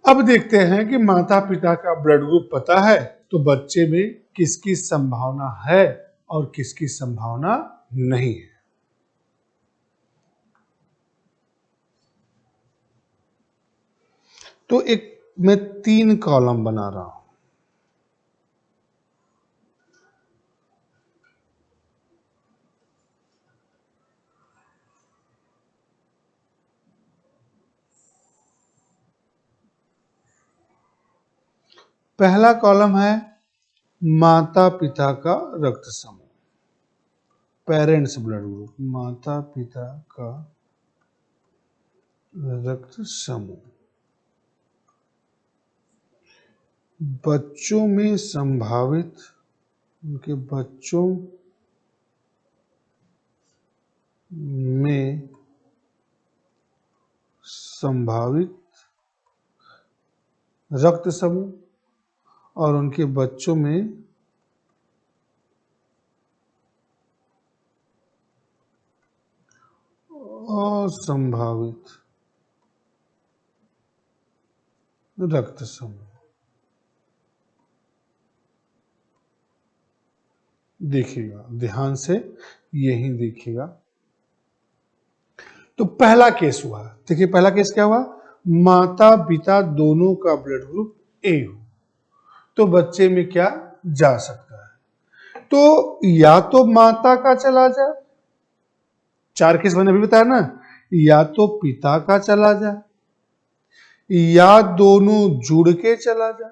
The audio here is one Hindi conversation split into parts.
अब देखते हैं कि माता पिता का ब्लड ग्रुप पता है तो बच्चे में किसकी संभावना है और किसकी संभावना नहीं है। तो एक मैं 3 कॉलम बना रहा हूं। पहला कॉलम है माता पिता का रक्त समूह, पेरेंट्स ब्लड ग्रुप, माता पिता का रक्त समूह। बच्चों में संभावित, उनके बच्चों में संभावित रक्त समूह और उनके बच्चों में असंभावित रक्त समूह। देखिएगा ध्यान से, यही देखिएगा। तो पहला केस हुआ, देखिए पहला केस क्या हुआ, माता पिता दोनों का ब्लड ग्रुप ए हो तो बच्चे में क्या जा सकता है, तो या तो माता का चला जाए, 4 केस मैंने अभी बताया ना, या तो पिता का चला जाए या दोनों जुड़ के चला जाए।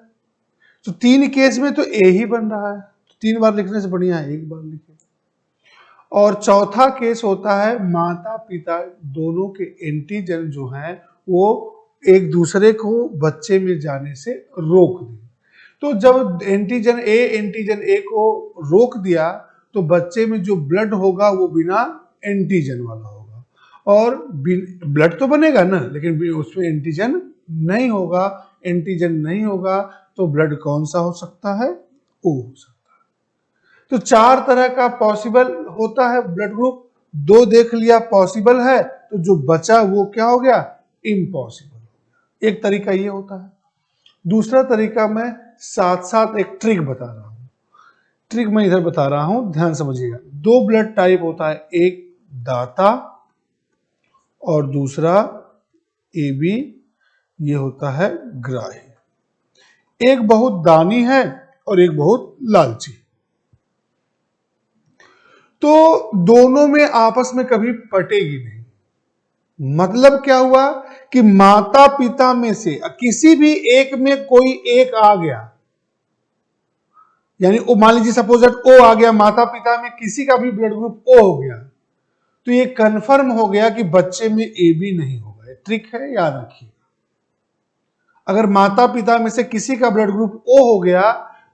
तो 3 केस में तो ए ही बन रहा है, तो 3 बार लिखने से बढ़िया है 1 बार लिखे। और चौथा केस होता है माता पिता दोनों के एंटीजन जो हैं वो एक दूसरे को बच्चे में जाने से रोक दें। तो जब एंटीजन ए को रोक दिया तो बच्चे में जो ब्लड होगा वो बिना एंटीजन वाला होगा, और ब्लड तो बनेगा ना लेकिन उसमें एंटीजन नहीं होगा। एंटीजन नहीं होगा तो ब्लड कौन सा हो सकता है, ओ हो सकता है। तो 4 तरह का पॉसिबल होता है ब्लड ग्रुप, 2 देख लिया पॉसिबल है, तो जो बचा वो क्या हो गया, इम्पॉसिबल हो गया। एक तरीका ये होता है। दूसरा तरीका मैं साथ साथ एक ट्रिक बता रहा हूं, ट्रिक मैं इधर बता रहा हूं, ध्यान समझिएगा। 2 ब्लड टाइप होता है, एक दाता और दूसरा AB, ये होता है ग्राही। एक बहुत दानी है और एक बहुत लालची। तो दोनों में आपस में कभी पटेगी नहीं। मतलब क्या हुआ कि माता पिता में से किसी भी एक में कोई एक आ गया, यानी मान लीजिए सपोज दैट ओ आ गया, माता पिता में किसी का भी ब्लड ग्रुप ओ हो गया, तो ये कंफर्म हो गया कि बच्चे में ए बी नहीं होगा। ये ट्रिक है, याद रखिए। अगर माता पिता में से किसी का ब्लड ग्रुप ओ हो गया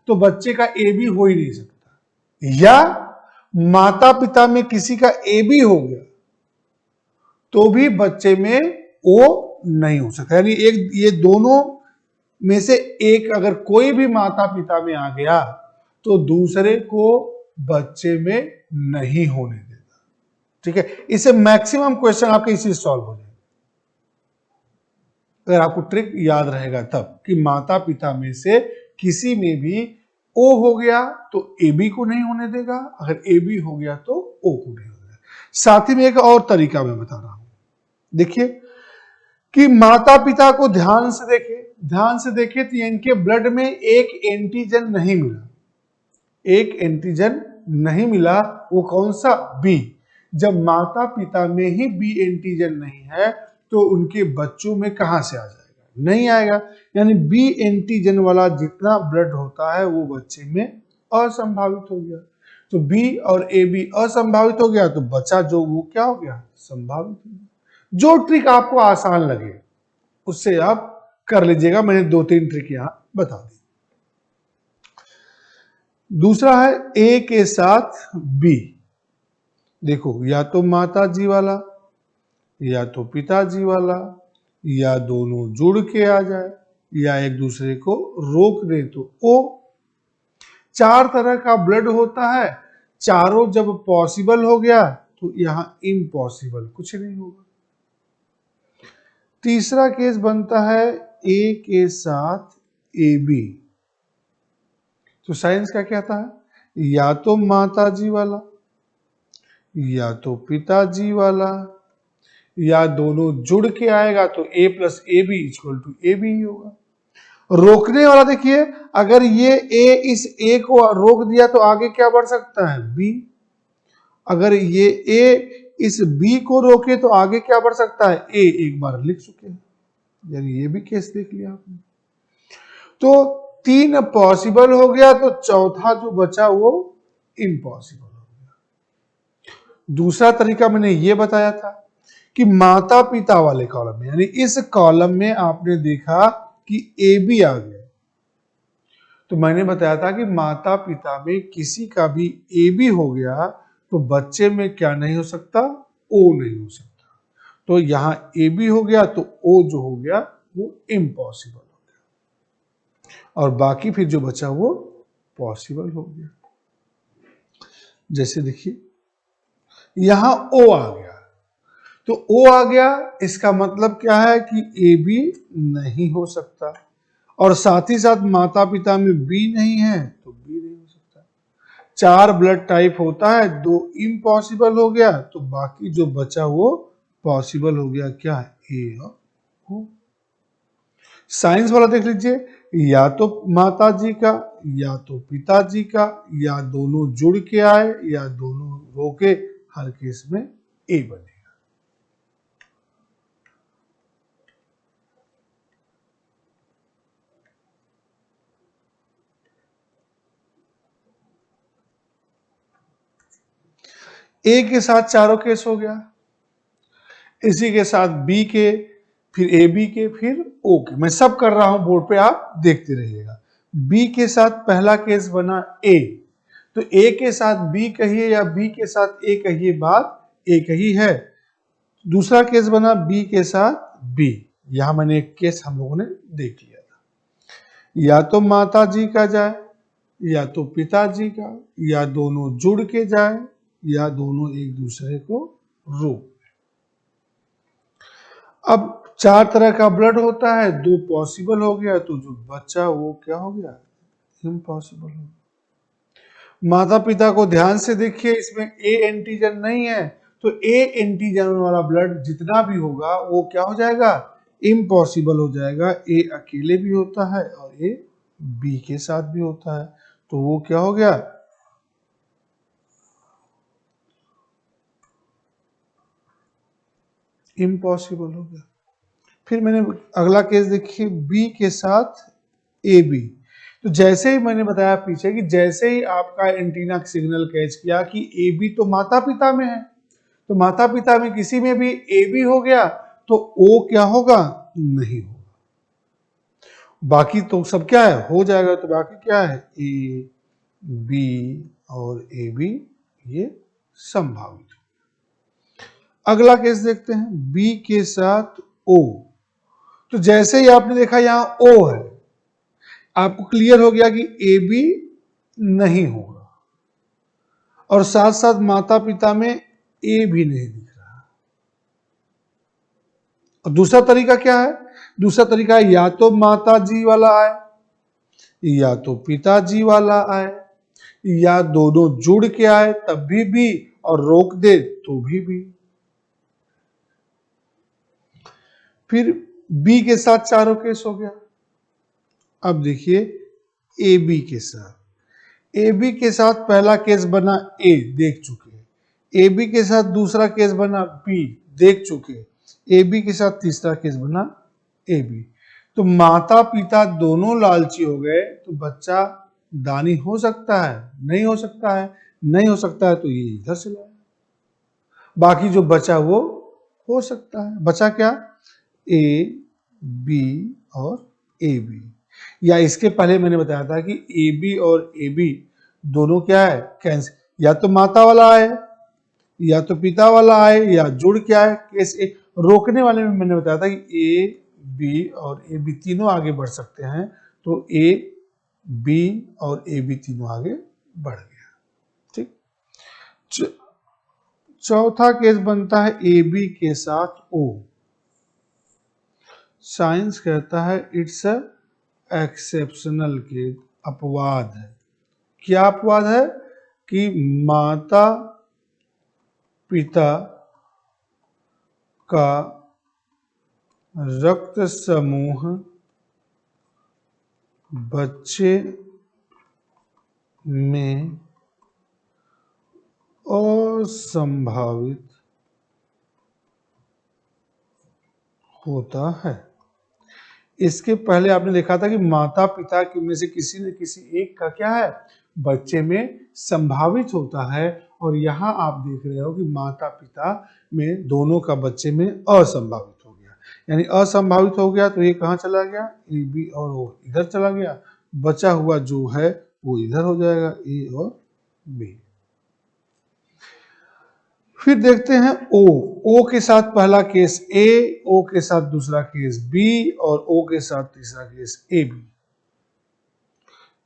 तो बच्चे का ए बी हो ही नहीं सकता, या माता पिता में किसी का ए बी हो गया तो भी बच्चे में ओ नहीं हो सकता। यानी एक ये दोनों में से एक अगर कोई भी माता पिता में आ गया तो दूसरे को बच्चे में नहीं होने देता। ठीक है, इससे मैक्सिमम क्वेश्चन आपके इसी सॉल्व हो जाएंगे अगर आपको ट्रिक याद रहेगा तब, कि माता पिता में से किसी में भी ओ हो गया तो ए बी को नहीं होने देगा, अगर ए बी हो गया तो ओ को नहीं होगा। साथ ही में एक और तरीका मैं बता रहा हूं, देखिए कि माता पिता को ध्यान से देखे तो इनके ब्लड में एक एंटीजन नहीं मिला, एक एंटीजन नहीं मिला। वो कौन सा, बी। जब माता पिता में ही बी एंटीजन नहीं है तो उनके बच्चों में कहां से आ जाएगा, नहीं आएगा। यानी बी एंटीजन वाला जितना ब्लड होता है वो बच्चे में असंभावित हो गया। तो बी और ए बी असंभावित हो गया तो बचा जो वो क्या हो गया, संभावित हो गया। जो ट्रिक आपको आसान लगे उससे आप कर लीजिएगा, मैंने 2-3 ट्रिक यहां बता दी। दूसरा है ए के साथ बी। देखो या तो माता जी वाला या तो पिताजी वाला या दोनों जुड़ के आ जाए या एक दूसरे को रोक दे तो ओ। 4 तरह का ब्लड होता है, चारों जब पॉसिबल हो गया तो यहां इम्पॉसिबल कुछ नहीं होगा। तीसरा केस बनता है ए के साथ ए बी, तो साइंस क्या कहता है, या तो माताजी वाला या तो पिताजी वाला या दोनों जुड़ के आएगा तो a plus A B equal to A B ही होगा। रोकने वाला देखिए, अगर ये a इस a को रोक दिया तो आगे क्या बढ़ सकता है, b। अगर ये a इस b को रोके तो आगे क्या बढ़ सकता है, a एक बार लिख चुके हैं, यानी ये भी केस देख लिया आपने। तो 3 पॉसिबल हो गया, तो चौथा जो बचा वो इम्पॉसिबल हो गया। दूसरा तरीका मैंने ये बताया था कि माता पिता वाले कॉलम में, यानी इस कॉलम में आपने देखा कि ए बी आ गया, तो मैंने बताया था कि माता पिता में किसी का भी ए बी हो गया तो बच्चे में क्या नहीं हो सकता, ओ नहीं हो सकता। तो यहां ए बी हो गया तो ओ जो हो गया वो इम्पॉसिबल हो गया, और बाकी फिर जो बचा वो पॉसिबल हो गया। जैसे देखिए यहां ओ आ गया, तो ओ आ गया, इसका मतलब क्या है कि ए बी नहीं हो सकता, और साथ ही साथ माता पिता में बी नहीं है तो बी नहीं हो सकता। 4 ब्लड टाइप होता है, 2 इम्पॉसिबल हो गया, तो बाकी जो बचा वो पॉसिबल हो गया, क्या है, ए और ओ। साइंस वाला देख लीजिए, या तो माता जी का या तो पिताजी का या दोनों जुड़ के आए या दोनों रोके, हर केस में ए बने। ए के साथ चारों केस हो गया, इसी के साथ बी के, फिर ए बी के, फिर ओ के। मैं सब कर रहा हूं बोर्ड पे, आप देखते रहिएगा। बी के साथ पहला केस बना ए, तो ए के साथ बी कहिए या बी के साथ ए कहिए, बात एक ही है। दूसरा केस बना बी के साथ बी, यहां मैंने एक केस हम लोगों ने देख लिया था, या तो माता जी का जाए या तो पिताजी का, या दोनों जुड़ के जाए या दोनों एक दूसरे को रोक। अब 4 तरह का ब्लड होता है, 2 पॉसिबल हो गया, तो जो बच्चा वो क्या हो गया, इम्पॉसिबल हो गया। माता पिता को ध्यान से देखिए, इसमें ए एंटीजन नहीं है, तो ए एंटीजन वाला ब्लड जितना भी होगा वो क्या हो जाएगा, इम्पॉसिबल हो जाएगा। ए अकेले भी होता है और ए बी के साथ भी होता है, तो वो क्या हो गया, इम्पॉसिबल हो गया। फिर मैंने अगला केस देखिए, बी के साथ ए बी, तो जैसे ही मैंने बताया पीछे कि जैसे ही आपका एंटीना सिग्नल कैच किया कि ए बी तो माता पिता में है, तो माता पिता में किसी में भी ए बी हो गया तो ओ क्या होगा, नहीं होगा। बाकी तो सब क्या है, हो जाएगा, तो बाकी क्या है, ए बी और ए बी ये संभावित। अगला केस देखते हैं, बी के साथ ओ, तो जैसे ही आपने देखा यहां ओ है, आपको क्लियर हो गया कि ए बी नहीं होगा, और साथ साथ माता पिता में ए भी नहीं दिख रहा। और दूसरा तरीका क्या है, दूसरा तरीका है या तो माता जी वाला आए या तो पिताजी वाला आए या दोनों जुड़ के आए तब भी और रोक दे तो भी। फिर बी के साथ चारों केस हो गया। अब देखिए ए बी के साथ, ए बी के साथ पहला केस बना ए, देख चुके हैं। ए बी के साथ दूसरा केस बना बी, देख चुके हैं। ए बी के साथ तीसरा केस बना ए बी, तो माता पिता दोनों लालची हो गए, तो बच्चा दानी हो सकता है, नहीं हो सकता है, नहीं हो सकता है, तो ये इधर से लाया। बाकी जो बचा वो हो सकता है। बचा क्या, ए बी और ए बी, या इसके पहले मैंने बताया था कि ए बी और ए बी दोनों क्या है, कैंसिल, या तो माता वाला आए या तो पिता वाला आए या जुड़ के आए। केस ए, रोकने वाले में मैंने बताया था कि ए बी और ए बी तीनों आगे बढ़ सकते हैं, तो ए बी और ए बी तीनों आगे बढ़ गया। ठीक, चौथा केस बनता है ए बी के साथ ओ। साइंस कहता है इट्स अ एक्सेप्शनल केस, अपवाद है। क्या अपवाद है? कि माता पिता का रक्त समूह बच्चे में असंभावित होता है। इसके पहले आपने देखा था कि माता पिता में से किसी न किसी एक का क्या है, बच्चे में संभावित होता है, और यहाँ आप देख रहे हो कि माता पिता में दोनों का बच्चे में असंभावित हो गया। यानी असंभावित हो गया तो ये कहाँ चला गया, ए बी और ओ इधर चला गया, बचा हुआ जो है वो इधर हो जाएगा, ए और बी। फिर देखते हैं ओ। ओ के साथ पहला केस ए, ओ के साथ दूसरा केस बी, और ओ के साथ तीसरा केस ए बी,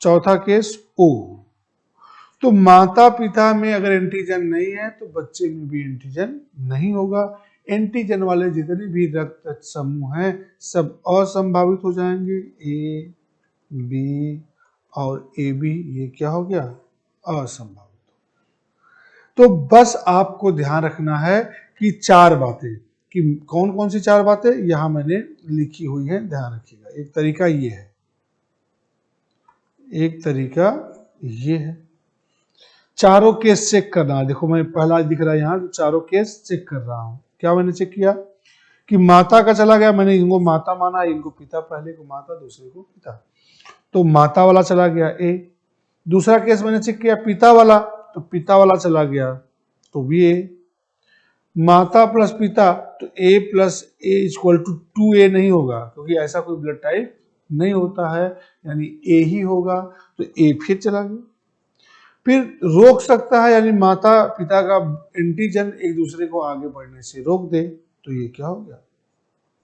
चौथा केस ओ। तो माता पिता में अगर एंटीजन नहीं है तो बच्चे में भी एंटीजन नहीं होगा। एंटीजन वाले जितने भी रक्त समूह हैं सब असंभावित हो जाएंगे, ए बी और ए बी, ये क्या हो गया, असंभावित। तो बस आपको ध्यान रखना है कि चार बातें, कि कौन कौन सी चार बातें यहां मैंने लिखी हुई है, ध्यान रखिएगा। एक तरीका ये है, एक तरीका ये है, चारों केस चेक करना है। देखो मैं पहला दिख रहा है यहाँ, तो चारों केस चेक कर रहा हूं। क्या मैंने चेक किया कि माता का चला गया, मैंने इनको माता माना, इनको पिता, पहले को माता दूसरे को पिता, तो माता वाला चला गया ए। दूसरा केस मैंने चेक किया पिता वाला, तो पिता वाला चला गया तो भी ए। माता प्लस पिता, तो A plus A equal to 2a नहीं होगा, क्योंकि ऐसा कोई ब्लड टाइप नहीं होता है, यानी ए ही होगा, तो ए फिर चला गया। फिर रोक सकता है, यानी माता पिता का एंटीजन एक दूसरे को आगे बढ़ने से रोक दे, तो ये क्या हो गया,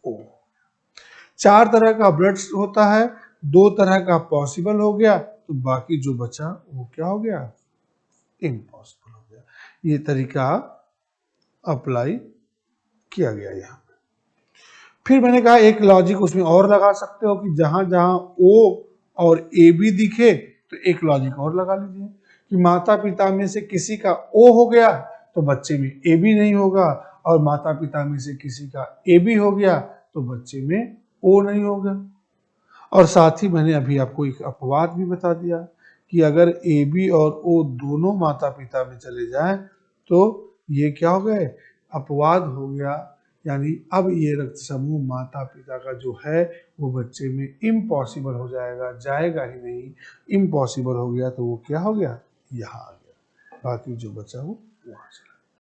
ओ। चार तरह का ब्लड होता है, दो तरह का पॉसिबल हो गया, तो बाकी जो बचा वो क्या हो गया, इम्पॉसिबल हो गया। ये तरीका अप्लाई किया गया यहाँ पे। फिर मैंने कहा एक लॉजिक उसमें और लगा सकते हो कि जहां जहां ओ और ए बी दिखे तो एक लॉजिक और लगा लीजिए कि माता पिता में से किसी का ओ हो गया तो बच्चे में ए बी नहीं होगा, और माता पिता में से किसी का ए बी हो गया तो बच्चे में ओ नहीं होगा। और साथ ही मैंने अभी आपको एक अपवाद भी बता दिया कि अगर ए बी और ओ दोनों माता पिता में चले जाएं तो ये क्या हो गए, अपवाद हो गया, यानी अब ये रक्त समूह माता पिता का जो है वो बच्चे में इम्पॉसिबल हो जाएगा, जाएगा ही नहीं, इम्पॉसिबल हो गया, तो वो क्या हो गया, यहाँ आ गया, बाकी जो बचा वो वहां से।